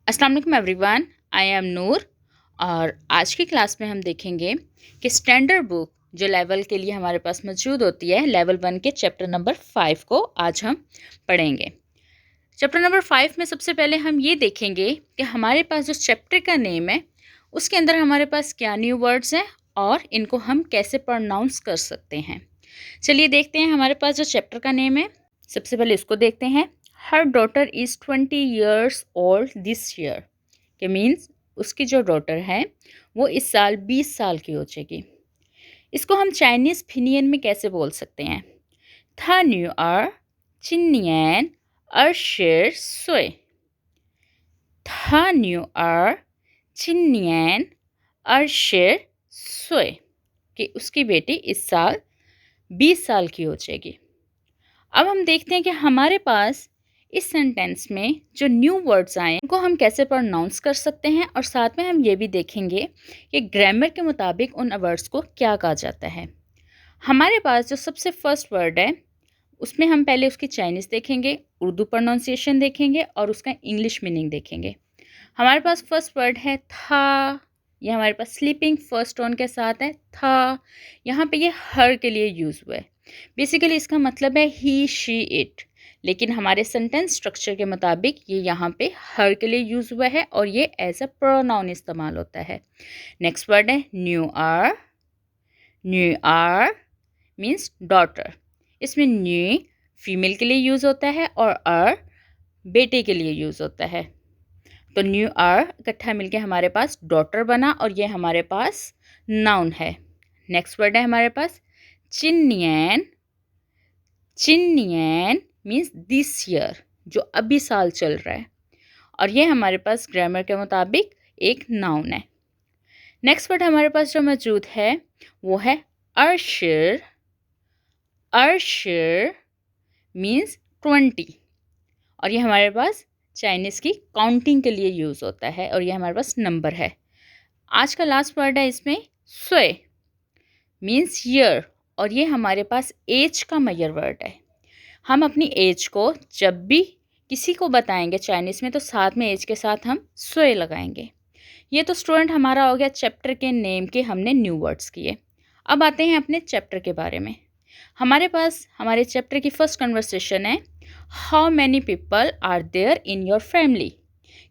अस्सलाम वालेकुम everyone, I am नूर। और आज की क्लास में हम देखेंगे कि स्टैंडर्ड बुक जो लेवल के लिए हमारे पास मौजूद होती है, लेवल 1 के चैप्टर नंबर 5 को आज हम पढ़ेंगे। चैप्टर नंबर 5 में सबसे पहले हम ये देखेंगे कि हमारे पास जो चैप्टर का नेम है उसके अंदर हमारे पास क्या न्यू वर्ड्स हैं और इनको हम कैसे प्रोनाउंस कर सकते हैं। चलिए देखते हैं हमारे पास जो चैप्टर का नेम है। सबसे पहले इसको देखते हैं। Her daughter is 20 years old this year, के मीन्स उसकी जो डॉटर है वो इस साल 20 साल की हो जाएगी। इसको हम चाइनीज़ फिनियन में कैसे बोल सकते हैं? था न्यू आर चिनियन अर्शेर सोए। था न्यू आर चिनियन अर्शेर सोए, कि उसकी बेटी इस साल 20 साल की हो जाएगी। अब हम देखते हैं कि हमारे पास इस सेंटेंस में जो न्यू वर्ड्स आए उनको हम कैसे प्रोनाउंस कर सकते हैं, और साथ में हम ये भी देखेंगे कि ग्रामर के मुताबिक उन वर्ड्स को क्या कहा जाता है। हमारे पास जो सबसे फर्स्ट वर्ड है उसमें हम पहले उसकी चाइनीज़ देखेंगे, उर्दू प्रोनाउंसिएशन देखेंगे और उसका इंग्लिश मीनिंग देखेंगे। हमारे पास फर्स्ट वर्ड है था। ये हमारे पास स्लीपिंग फर्स्ट टोन के साथ है था। यहाँ पे ये हर के लिए यूज़ हुआ है। बेसिकली इसका मतलब है ही शी इट, लेकिन हमारे सेंटेंस स्ट्रक्चर के मुताबिक ये यहाँ पे हर के लिए यूज़ हुआ है और ये एज अ प्रोनाउन इस्तेमाल होता है। नेक्स्ट वर्ड है न्यू आर। न्यू आर मीन्स डॉटर। इसमें न्यू फीमेल के लिए यूज़ होता है और आर बेटे के लिए यूज़ होता है। तो न्यू आर इकट्ठा मिलके हमारे पास डॉटर बना और ये हमारे पास नाउन है। नेक्स्ट वर्ड है हमारे पास चिनियन। चिनियन मीन्स दिस ईयर, जो अभी साल चल रहा है, और ये हमारे पास ग्रामर के मुताबिक एक नाउन है। नेक्स्ट वर्ड हमारे पास जो मौजूद है वो है अर्शर। अर्शर मीन्स 20, और ये हमारे पास चाइनीज़ की काउंटिंग के लिए यूज़ होता है और ये हमारे पास नंबर है। आज का लास्ट वर्ड है इसमें सोए मीन्स ईयर, और ये हमारे पास एज का मेजर वर्ड है। हम अपनी एज को जब भी किसी को बताएंगे चाइनीज़ में तो साथ में एज के साथ हम सोए लगाएंगे। ये तो स्टूडेंट हमारा हो गया चैप्टर के नेम के हमने न्यू वर्ड्स किए। अब आते हैं अपने चैप्टर के बारे में। हमारे पास हमारे चैप्टर की फर्स्ट कन्वर्सेशन है how many people are there in your family,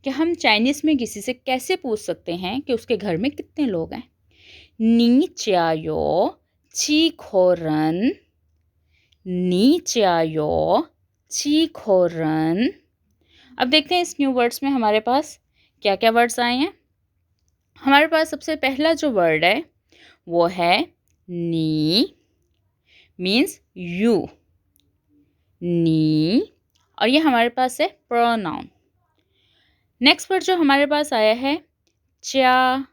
कि हम चाइनीज़ में किसी से कैसे पूछ सकते हैं कि उसके घर में कितने लोग हैं। नी च्यायो ची खोरन। नी च्यायो ची खोरन। अब देखते हैं इस न्यू वर्ड्स में हमारे पास क्या क्या वर्ड्स आए हैं। हमारे पास सबसे पहला जो वर्ड है वो है नी मीन्स यू। नी, और ये हमारे पास है प्रोनाउन। नेक्स्ट वर्ड जो हमारे पास आया है च्या,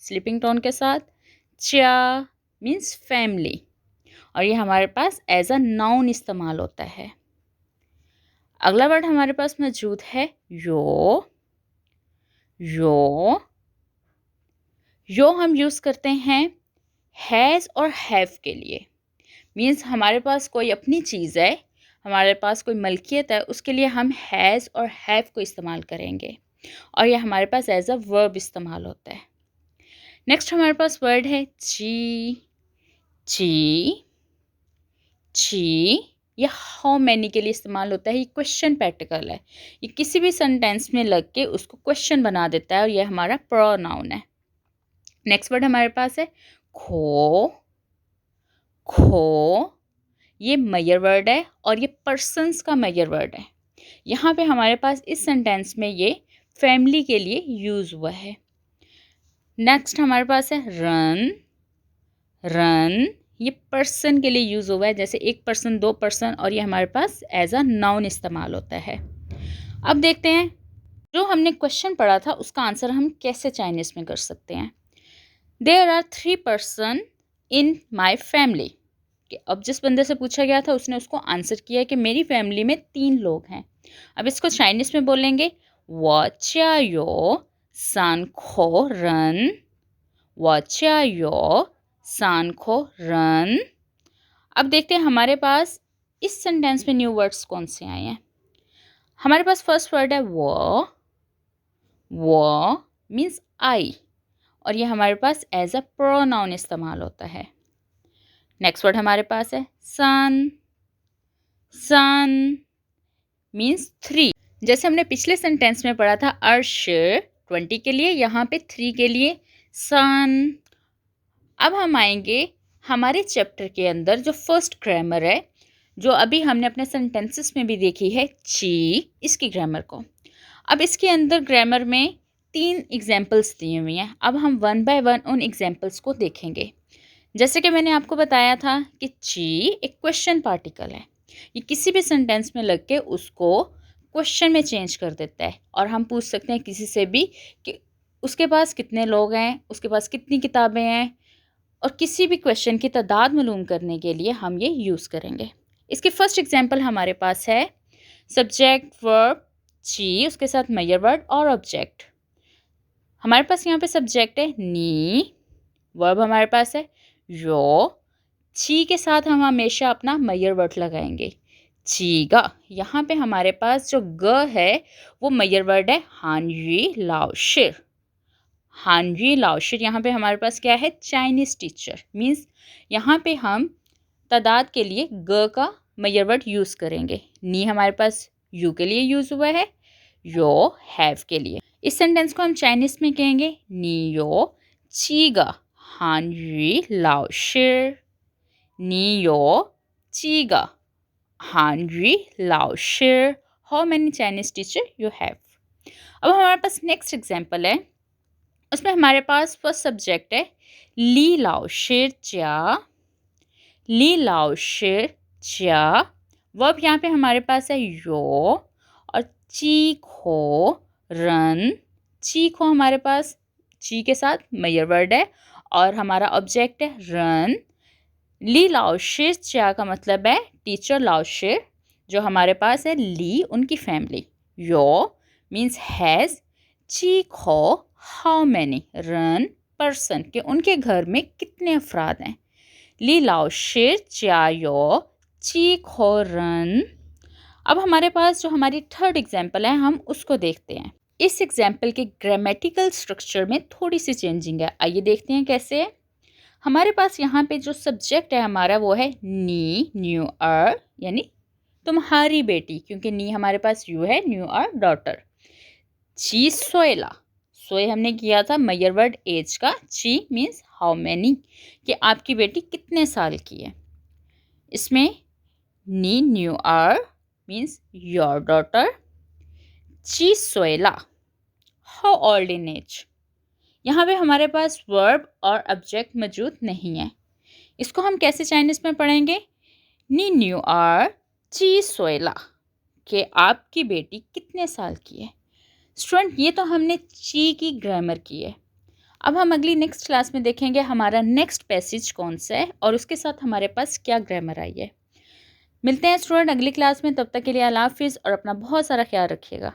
स्लीपिंग टोन के साथ। च्या मीन्स फैमिली, और ये हमारे पास एज अ नाउन इस्तेमाल होता है। अगला वर्ड हमारे पास मौजूद है यो। यो, यो हम यूज़ करते हैं हैज़ और हैव के लिए। मीन्स हमारे पास कोई अपनी चीज़ है, हमारे पास कोई मलकियत है, उसके लिए हम हैज़ और हैव को इस्तेमाल करेंगे, और ये हमारे पास एज अ वर्ब इस्तेमाल होता है। नेक्स्ट हमारे पास वर्ड है ची। ची, ची ये हाउ मैनी के लिए इस्तेमाल होता है। ये क्वेश्चन पार्टिकल है, ये किसी भी सेंटेंस में लग के उसको क्वेश्चन बना देता है और ये हमारा प्रोनाउन है। नेक्स्ट वर्ड हमारे पास है खो। खो, ये मेजर वर्ड है और ये पर्सन्स का मेजर वर्ड है। यहाँ पे हमारे पास इस सेंटेंस में ये फैमिली के लिए यूज़ हुआ है। नेक्स्ट हमारे पास है रन। रन, ये पर्सन के लिए यूज़ हुआ है, जैसे एक पर्सन, दो पर्सन, और ये हमारे पास एज अ नाउन इस्तेमाल होता है। अब देखते हैं जो हमने क्वेश्चन पढ़ा था उसका आंसर हम कैसे चाइनीज़ में कर सकते हैं। There are 3 person in my family, कि अब जिस बंदे से पूछा गया था उसने उसको आंसर किया कि मेरी फैमिली में 3 लोग हैं। अब इसको चाइनीज़ में बोलेंगे वो सान खो रन। वो सान खो रन। अब देखते हैं हमारे पास इस सेंटेंस में न्यू वर्ड्स कौन से आए हैं। हमारे पास फर्स्ट वर्ड है वो। वो मीन्स आई, और ये हमारे पास एज अ प्रोनाउन इस्तेमाल होता है। नेक्स्ट वर्ड हमारे पास है सन। सन मीन्स 3। जैसे हमने पिछले सेंटेंस में पढ़ा था अर्श 20 के लिए, यहाँ पे 3 के लिए सन। अब हम आएंगे हमारे चैप्टर के अंदर जो फर्स्ट ग्रामर है, जो अभी हमने अपने सेंटेंसेस में भी देखी है, ची, इसकी ग्रामर को। अब इसके अंदर ग्रामर में 3 एग्जाम्पल्स दिए हुए हैं। अब हम 1 बाय 1 उन एग्जाम्पल्स को देखेंगे। जैसे कि मैंने आपको बताया था कि ची एक क्वेश्चन पार्टिकल है, ये किसी भी सेंटेंस में लग के उसको क्वेश्चन में चेंज कर देता है, और हम पूछ सकते हैं किसी से भी कि उसके पास कितने लोग हैं, उसके पास कितनी किताबें हैं, और किसी भी क्वेश्चन की तादाद मालूम करने के लिए हम ये यूज़ करेंगे। इसकी फर्स्ट एग्जांपल हमारे पास है सब्जेक्ट वर्ब ची, उसके साथ मेजर वर्ड और ऑब्जेक्ट। हमारे पास यहाँ पे सब्जेक्ट है नी, वर्ब हमारे पास है यो, ची के साथ हम हमेशा अपना मेजर वर्ड लगाएंगे चीगा। यहाँ पे हमारे पास जो ग है वो मेजर वर्ड है हानजी लाओशिर। हानजी लाओशिर यहाँ पे हमारे पास क्या है, चाइनीज़ टीचर। मीन्स यहाँ पे हम तादाद के लिए ग का मेजर वर्ड यूज़ करेंगे। नी हमारे पास यू के लिए यूज़ हुआ है, यो हैव के लिए। इस सेंटेंस को हम चाइनीज़ में कहेंगे नीयो चीगा हानजी लाओशिर। नीयो चीगा हानजी लाओशिर। How many Chinese teacher you have. अब हमारे पास नेक्स्ट एग्जाम्पल है, उसमें हमारे पास फर्स्ट सब्जेक्ट है ली लाओशिर च्या। ली लाओशिर च्या। वर्ब यहाँ पे हमारे पास है यो, और चीखो रन। चीखो हमारे पास ची के साथ मेजर वर्ड है, और हमारा ऑब्जेक्ट है रन। ली लाओशिर च्या का मतलब है टीचर लाओशिर, जो हमारे पास है ली उनकी फैमिली, यो मीन्स हैज़, चीखो हाउ मैनी, रन पर्सन के उनके घर में कितने अफराद हैं। ली लाओशिर च्या यो चीखो रन। अब हमारे पास जो हमारी थर्ड एग्जाम्पल है हम उसको देखते हैं। इस एग्जाम्पल के ग्रामेटिकल स्ट्रक्चर में थोड़ी सी चेंजिंग है, आइए देखते हैं कैसे है। हमारे पास यहाँ पे जो सब्जेक्ट है हमारा वो है नी न्यू आर, यानी तुम्हारी बेटी, क्योंकि नी हमारे पास यू है, न्यू आर डॉटर। ची सोएला, सोए हमने किया था मेजर वर्ड एज का, ची मीन्स हाउ मैनी, कि आपकी बेटी कितने साल की है। इसमें नी न्यू आर मीन्स योर डॉटर। ची सोएला हाउ ओल्ड इन एज। यहाँ पे हमारे पास वर्ब और ऑब्जेक्ट मौजूद नहीं है। इसको हम कैसे चाइनीज़ में पढ़ेंगे, नी न्यू आर ची सोएला, कि आपकी बेटी कितने साल की है। स्टूडेंट ये तो हमने ची की ग्रामर की है। अब हम अगली नेक्स्ट क्लास में देखेंगे हमारा नेक्स्ट पैसेज कौन सा है और उसके साथ हमारे पास क्या ग्रामर आई है। मिलते हैं स्टूडेंट अगली क्लास में, तब तक के लिए अल्लाह हाफिज़ और अपना बहुत सारा ख्याल रखिएगा।